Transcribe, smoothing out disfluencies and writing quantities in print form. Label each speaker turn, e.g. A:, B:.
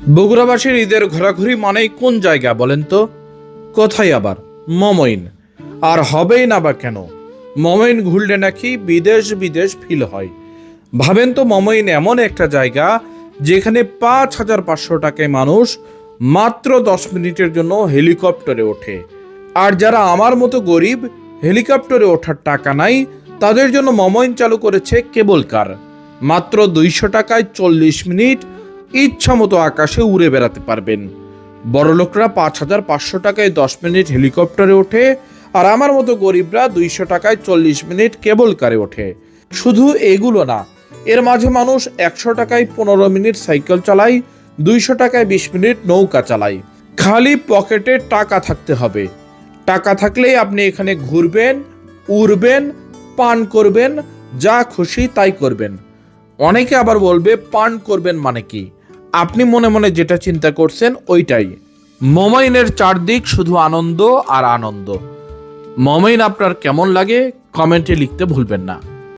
A: বগুড়াবাসীর ঈদের ঘোরাঘুরি মানেই কোন জায়গা বলেন তো? কোথায় আবার? মমইন। আর হবেই না বা কেন? মমইন ঘুরলে নাকি বিদেশ বিদেশ ফিল হয়। ভাবেন তো, মমইন এমন একটা জায়গা যেখানে 5,500 টাকায় মানুষ মাত্র 10 মিনিটের জন্য হেলিকপ্টারে ওঠে। আর যারা আমার মতো গরিব, হেলিকপ্টারে ওঠার টাকা নাই, তাদের জন্য মমইন চালু করেছে কেবল কার। মাত্র 200 টাকায় 40 মিনিট ইচ্ছা মতো আকাশে উড়ে বেড়াতে পারবেন। বড়লোকরা 5,500 টাকায় 10 মিনিট হেলিকপ্টারে ওঠে, আর আমার মতো গরিবরা 200 টাকায় 40 মিনিট কেবল কারে ওঠে। শুধু এগুলো না, এর মাঝে মানুষ 100 টাকায় 15 মিনিট সাইকেল চালায়, 200 টাকায় 20 মিনিট নৌকা চালায়। খালি পকেটে টাকা থাকতে হবে। টাকা থাকলেই আপনি এখানে ঘুরবেন, উড়বেন, পান করবেন, যা খুশি তাই করবেন। অনেকে আবার বলবে, পান করবেন মানে কি? আপনি মনে মনে যেটা চিন্তা করছেন ওইটাই। মমাইনের চারদিক শুধু আনন্দ আর আনন্দ। মমাইন আপনার কেমন লাগে কমেন্টে লিখতে ভুলবেন না।